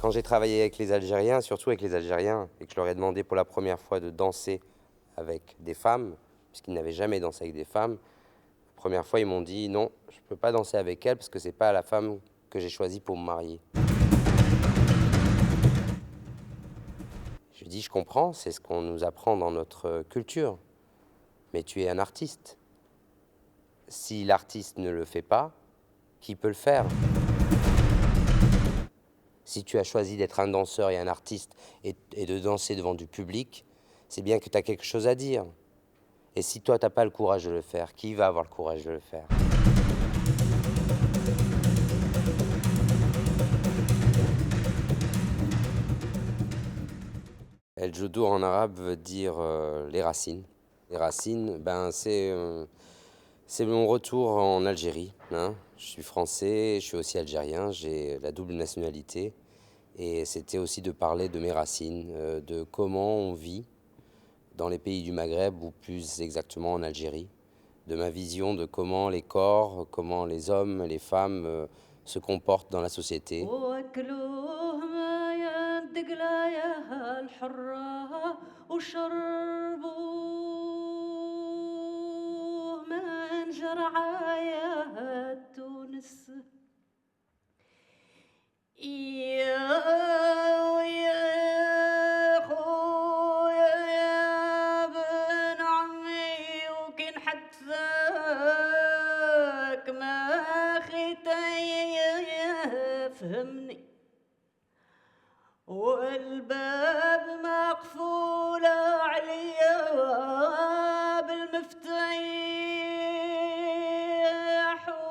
Quand j'ai travaillé avec les Algériens, surtout avec les Algériens, et que je leur ai demandé pour la première fois de danser avec des femmes, puisqu'ils n'avaient jamais dansé avec des femmes, la première fois ils m'ont dit non, je ne peux pas danser avec elle parce que c'est pas la femme que j'ai choisie pour me marier. Je dis je comprends, c'est ce qu'on nous apprend dans notre culture, mais tu es un artiste. Si l'artiste ne le fait pas, qui peut le faire? Si tu as choisi d'être un danseur et un artiste et de danser devant du public, c'est bien que tu as quelque chose à dire. Et si toi, tu n'as pas le courage de le faire, qui va avoir le courage de le faire? El Joudour en arabe veut dire les racines. Les racines, c'est mon retour en Algérie, hein. Je suis français, je suis aussi algérien, j'ai la double nationalité. Et c'était aussi de parler de mes racines, de comment on vit dans les pays du Maghreb, ou plus exactement en Algérie, de ma vision de comment les corps, comment les hommes, les femmes se comportent dans la société. يا خويا يا ابن عمي وكن حتفاك ما خيتي فهمني والباب مقفول عليا بالمفتاح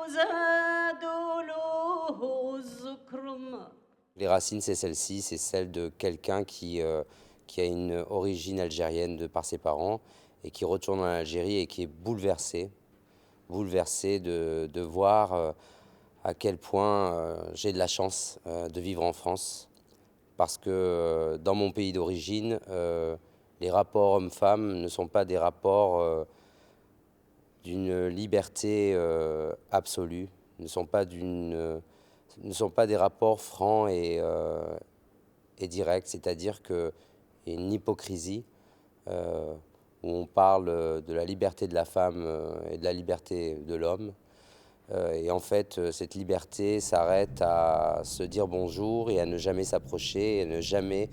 وزادوا له الزكرم. Les racines, c'est celle-ci, c'est celle de quelqu'un qui a une origine algérienne de par ses parents et qui retourne en Algérie et qui est bouleversé, bouleversé de voir à quel point j'ai de la chance de vivre en France. Parce que dans mon pays d'origine, les rapports hommes-femmes ne sont pas des rapports d'une liberté absolue, ne sont pas des rapports francs et directs, c'est-à-dire qu'il y a une hypocrisie où on parle de la liberté de la femme et de la liberté de l'homme. Et en fait, cette liberté s'arrête à se dire bonjour et à ne jamais s'approcher, et ne jamais,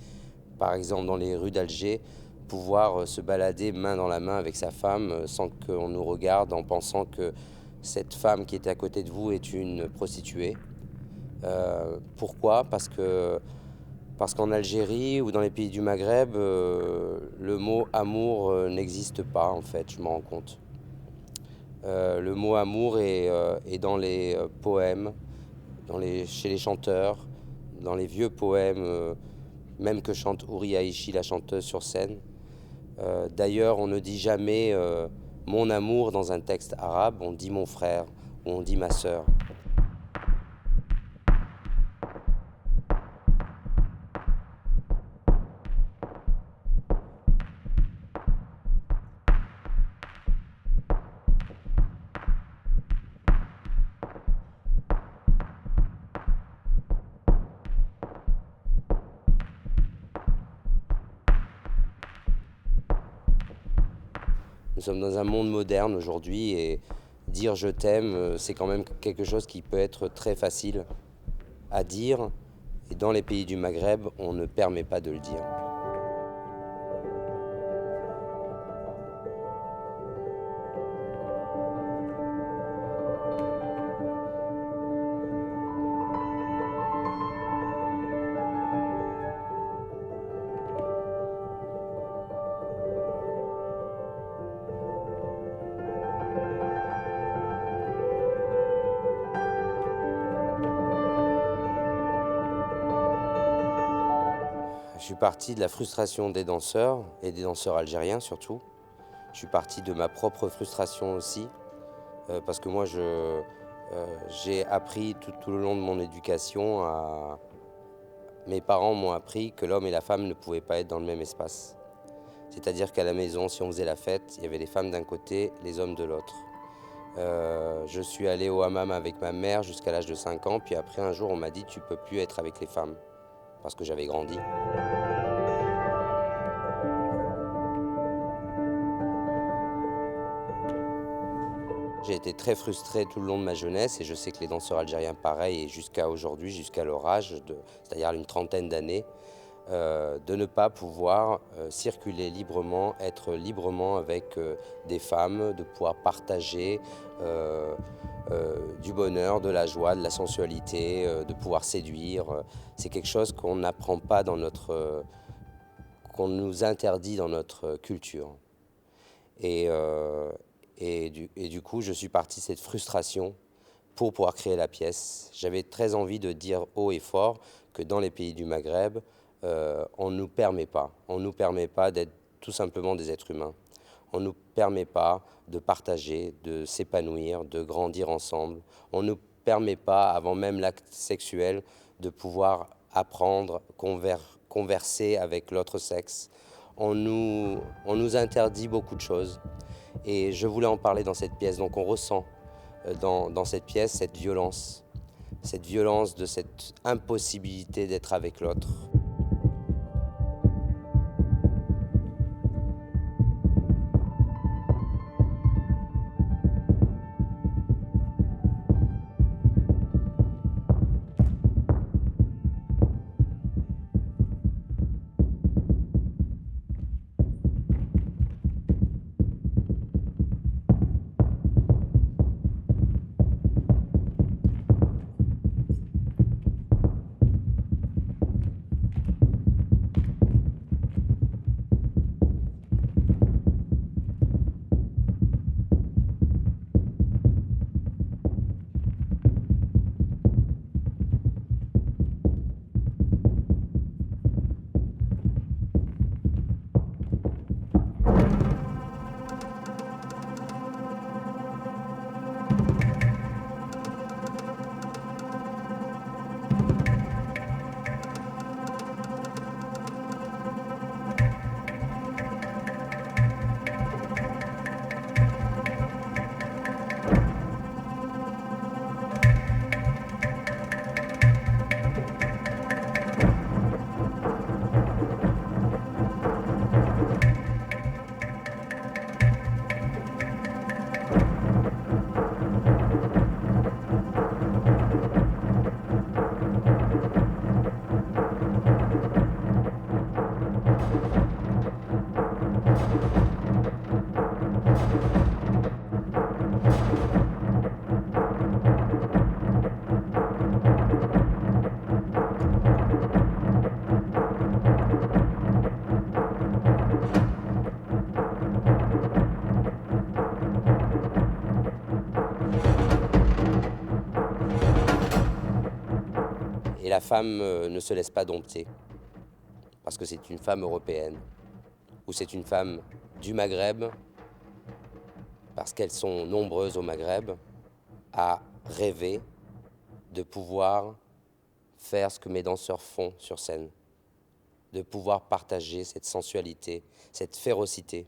par exemple dans les rues d'Alger, pouvoir se balader main dans la main avec sa femme sans qu'on nous regarde en pensant que cette femme qui était à côté de vous est une prostituée. Pourquoi? Parce qu'en Algérie ou dans les pays du Maghreb, le mot amour n'existe pas en fait, je me rends compte. Le mot amour est dans les poèmes, chez les chanteurs, dans les vieux poèmes, même que chante Houri Aïchi, la chanteuse sur scène. D'ailleurs, on ne dit jamais mon amour dans un texte arabe, on dit mon frère ou on dit ma sœur. Nous sommes dans un monde moderne aujourd'hui et dire je t'aime, c'est quand même quelque chose qui peut être très facile à dire. Et dans les pays du Maghreb, on ne permet pas de le dire. Je suis parti de la frustration des danseurs, et des danseurs algériens surtout. Je suis parti de ma propre frustration aussi, parce que moi j'ai appris tout le long de mon éducation Mes parents m'ont appris que l'homme et la femme ne pouvaient pas être dans le même espace. C'est-à-dire qu'à la maison, si on faisait la fête, il y avait les femmes d'un côté, les hommes de l'autre. Je suis allé au hammam avec ma mère jusqu'à l'âge de 5 ans, puis après un jour on m'a dit tu peux plus être avec les femmes. parce que j'avais grandi. J'ai été très frustré tout le long de ma jeunesse et je sais que les danseurs algériens pareil et jusqu'à aujourd'hui, jusqu'à leur âge, c'est-à-dire une trentaine d'années, de ne pas pouvoir circuler librement, être librement avec des femmes, de pouvoir partager du bonheur, de la joie, de la sensualité, de pouvoir séduire. C'est quelque chose qu'on n'apprend pas dans qu'on nous interdit dans notre culture. Et du coup, je suis parti de cette frustration pour pouvoir créer la pièce. J'avais très envie de dire haut et fort que dans les pays du Maghreb, on ne nous permet pas d'être tout simplement des êtres humains. On ne nous permet pas de partager, de s'épanouir, de grandir ensemble. On ne nous permet pas, avant même l'acte sexuel, de pouvoir apprendre, converser avec l'autre sexe. On nous interdit beaucoup de choses. Et je voulais en parler dans cette pièce. Donc on ressent dans cette pièce cette violence de cette impossibilité d'être avec l'autre. Et la femme ne se laisse pas dompter, parce que c'est une femme européenne, ou c'est une femme du Maghreb, parce qu'elles sont nombreuses au Maghreb, à rêver de pouvoir faire ce que mes danseurs font sur scène, de pouvoir partager cette sensualité, cette férocité.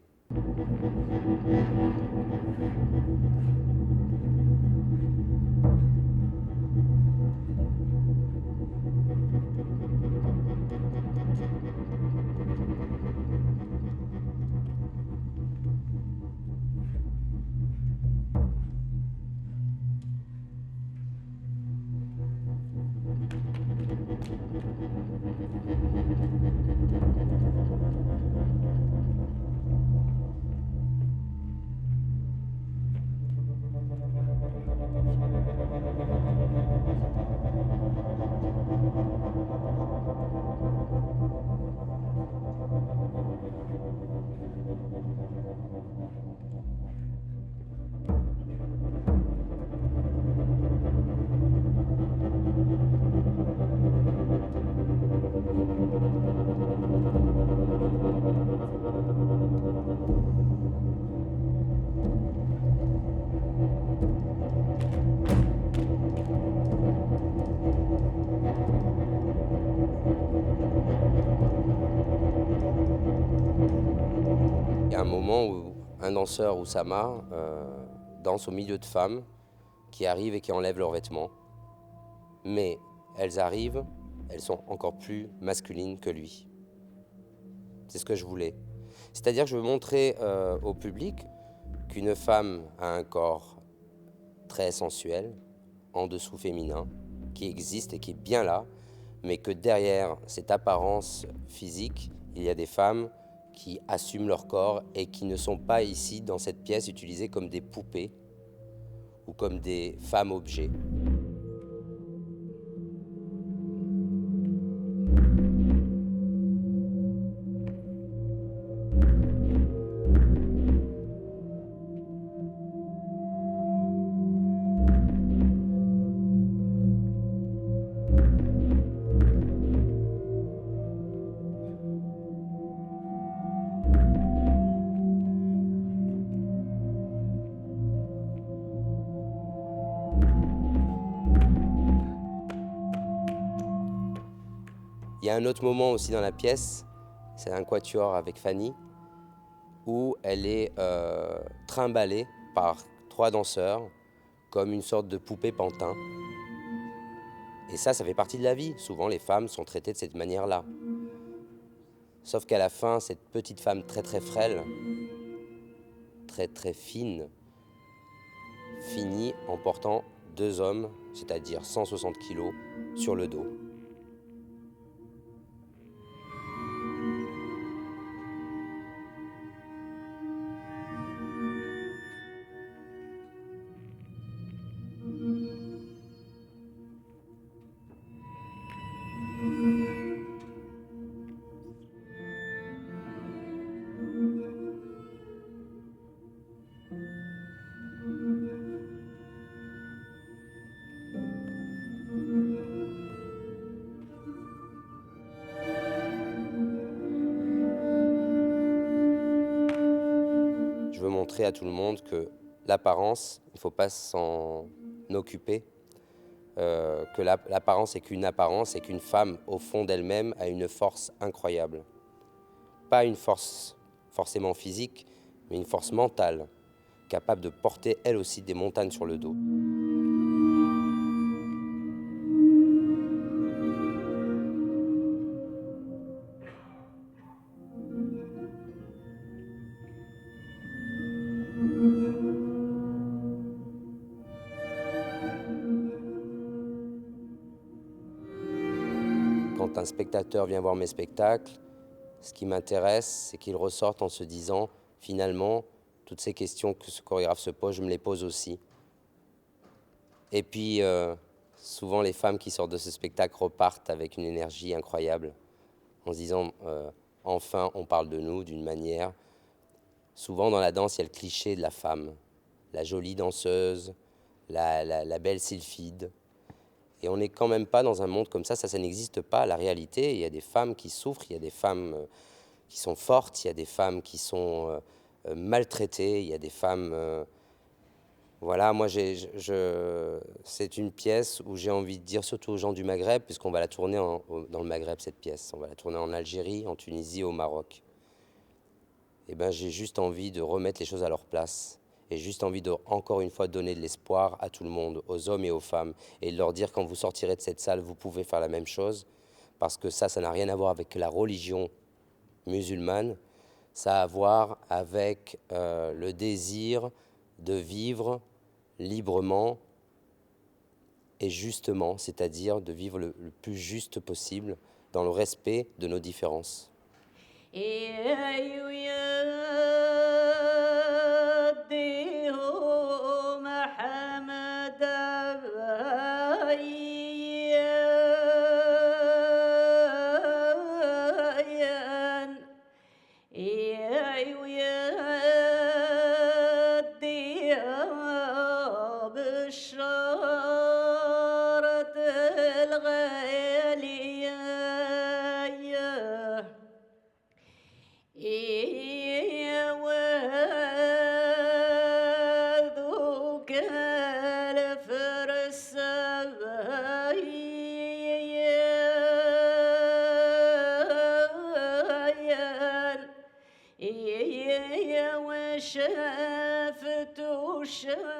Il y a un moment où un danseur, Oussama, danse au milieu de femmes qui arrivent et qui enlèvent leurs vêtements. Mais elles arrivent elles sont encore plus masculines que lui. C'est ce que je voulais. C'est-à-dire que je veux montrer au public qu'une femme a un corps très sensuel, en dessous féminin, qui existe et qui est bien là, mais que derrière cette apparence physique, il y a des femmes qui assument leur corps et qui ne sont pas ici, dans cette pièce, utilisées comme des poupées ou comme des femmes objets. Il y a un autre moment aussi dans la pièce, c'est un quatuor avec Fanny, où elle est trimballée par 3 danseurs comme une sorte de poupée pantin. Et ça fait partie de la vie. Souvent, les femmes sont traitées de cette manière-là. Sauf qu'à la fin, cette petite femme très très frêle, très très fine, finit en portant 2 hommes, c'est-à-dire 160 kilos, sur le dos. Je veux montrer à tout le monde que l'apparence, il ne faut pas s'en occuper, que l'apparence est qu'une apparence et qu'une femme, au fond d'elle-même, a une force incroyable. Pas une force forcément physique, mais une force mentale, capable de porter elle aussi des montagnes sur le dos. Quand un spectateur vient voir mes spectacles, ce qui m'intéresse, c'est qu'il ressorte en se disant, finalement, toutes ces questions que ce chorégraphe se pose, je me les pose aussi. Et puis, souvent, les femmes qui sortent de ce spectacle repartent avec une énergie incroyable, en se disant, enfin, on parle de nous d'une manière. Souvent, dans la danse, il y a le cliché de la femme, la jolie danseuse, la belle sylphide. Et on n'est quand même pas dans un monde comme ça n'existe pas. La réalité, il y a des femmes qui souffrent, il y a des femmes qui sont fortes, il y a des femmes qui sont maltraitées, il y a des femmes... Voilà, moi, c'est une pièce où j'ai envie de dire, surtout aux gens du Maghreb, puisqu'on va la tourner dans le Maghreb, cette pièce. On va la tourner en Algérie, en Tunisie, au Maroc. Eh ben, j'ai juste envie de remettre les choses à leur place. Et juste envie de, encore une fois, donner de l'espoir à tout le monde, aux hommes et aux femmes, et de leur dire, quand vous sortirez de cette salle, vous pouvez faire la même chose, parce que ça n'a rien à voir avec la religion musulmane, ça a à voir avec le désir de vivre librement et justement, c'est-à-dire de vivre le plus juste possible, dans le respect de nos différences. وشافت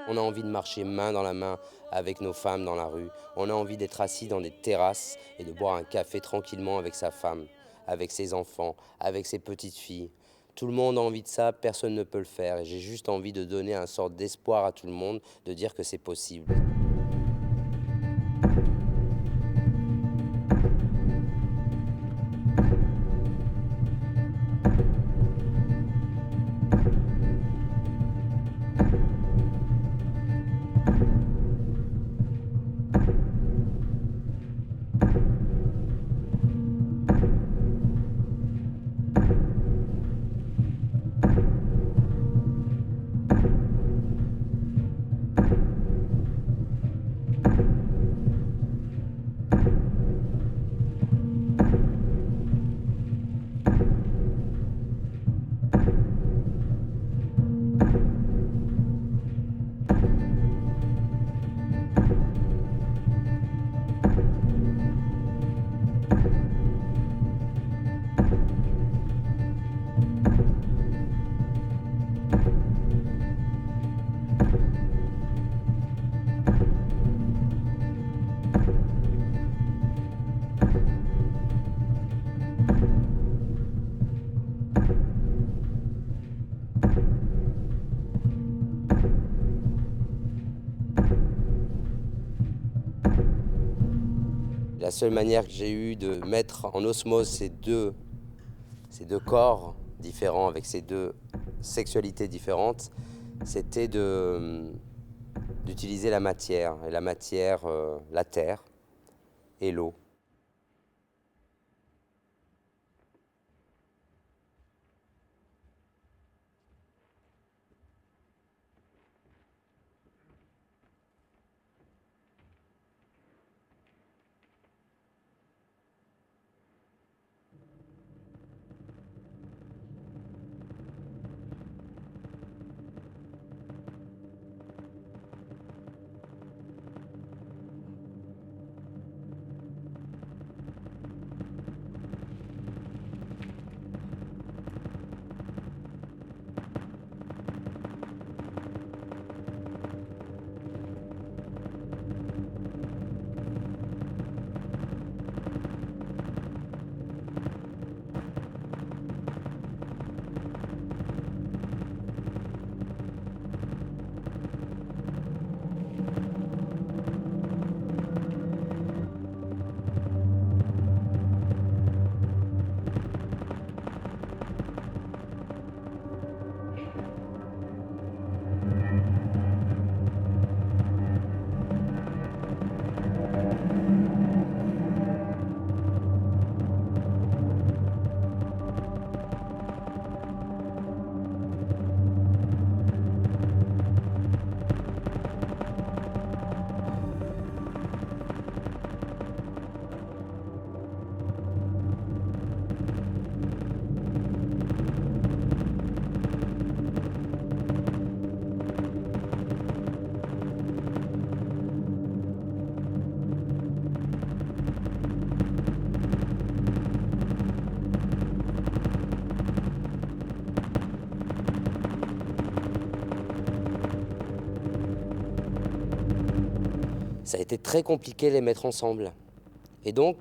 On a envie de marcher main dans la main avec nos femmes dans la rue. On a envie d'être assis dans des terrasses et de boire un café tranquillement avec sa femme, avec ses enfants, avec ses petites filles. Tout le monde a envie de ça, personne ne peut le faire. Et j'ai juste envie de donner un sort d'espoir à tout le monde, de dire que c'est possible. La seule manière que j'ai eue de mettre en osmose ces deux corps différents, avec ces deux sexualités différentes, c'était d'utiliser la matière. Et la matière, la terre et l'eau. Ça a été très compliqué de les mettre ensemble. Et donc,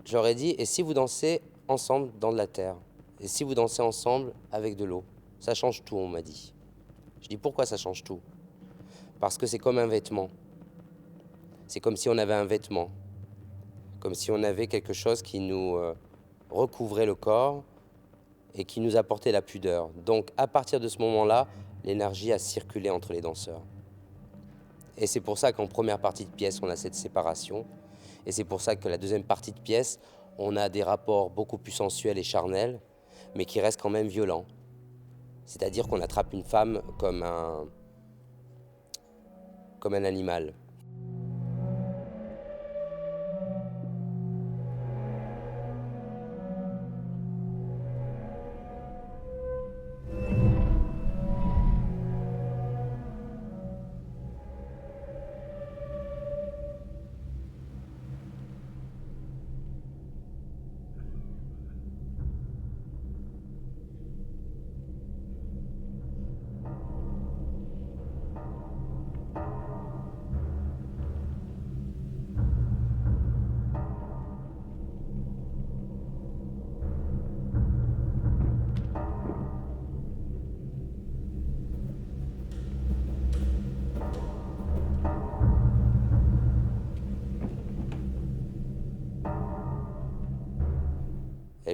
j'aurais dit, et si vous dansez ensemble dans de la terre? Et si vous dansez ensemble avec de l'eau? Ça change tout, on m'a dit. Je dis, pourquoi ça change tout? Parce que c'est comme un vêtement. C'est comme si on avait un vêtement. Comme si on avait quelque chose qui nous recouvrait le corps et qui nous apportait la pudeur. Donc, à partir de ce moment-là, l'énergie a circulé entre les danseurs. Et c'est pour ça qu'en première partie de pièce, on a cette séparation. Et c'est pour ça que la deuxième partie de pièce, on a des rapports beaucoup plus sensuels et charnels, mais qui restent quand même violents. C'est-à-dire qu'on attrape une femme comme un animal.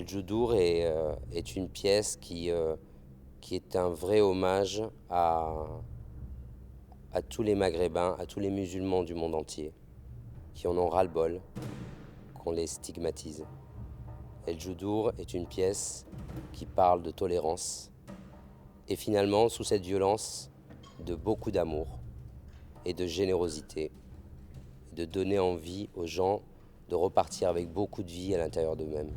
El Joudour est une pièce qui est un vrai hommage à tous les Maghrébins, à tous les musulmans du monde entier, qui en ont ras-le-bol, qu'on les stigmatise. El Joudour est une pièce qui parle de tolérance, et finalement, sous cette violence, de beaucoup d'amour et de générosité, de donner envie aux gens de repartir avec beaucoup de vie à l'intérieur d'eux-mêmes.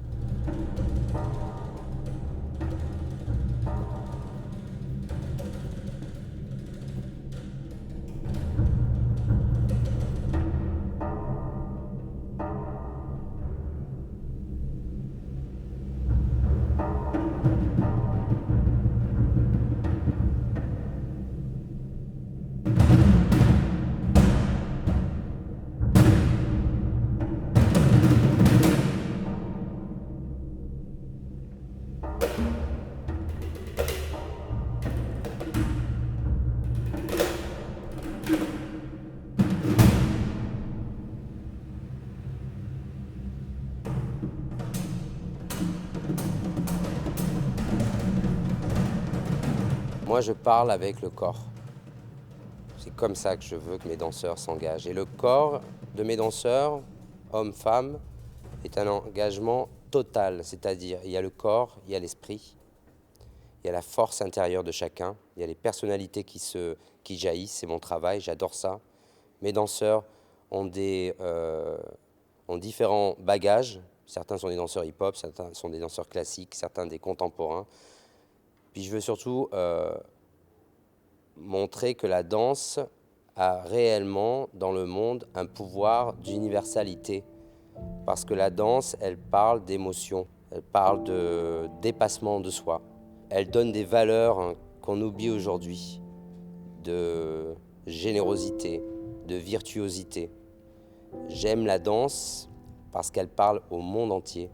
Moi, je parle avec le corps. C'est comme ça que je veux que mes danseurs s'engagent. Et le corps de mes danseurs, hommes, femmes, est un engagement total. C'est-à-dire, il y a le corps, il y a l'esprit, il y a la force intérieure de chacun, il y a les personnalités qui jaillissent, c'est mon travail, j'adore ça. Mes danseurs ont différents bagages. Certains sont des danseurs hip-hop, certains sont des danseurs classiques, certains des contemporains. Puis je veux surtout montrer que la danse a réellement dans le monde un pouvoir d'universalité. Parce que la danse, elle parle d'émotion, elle parle de dépassement de soi. Elle donne des valeurs qu'on oublie aujourd'hui, de générosité, de virtuosité. J'aime la danse parce qu'elle parle au monde entier.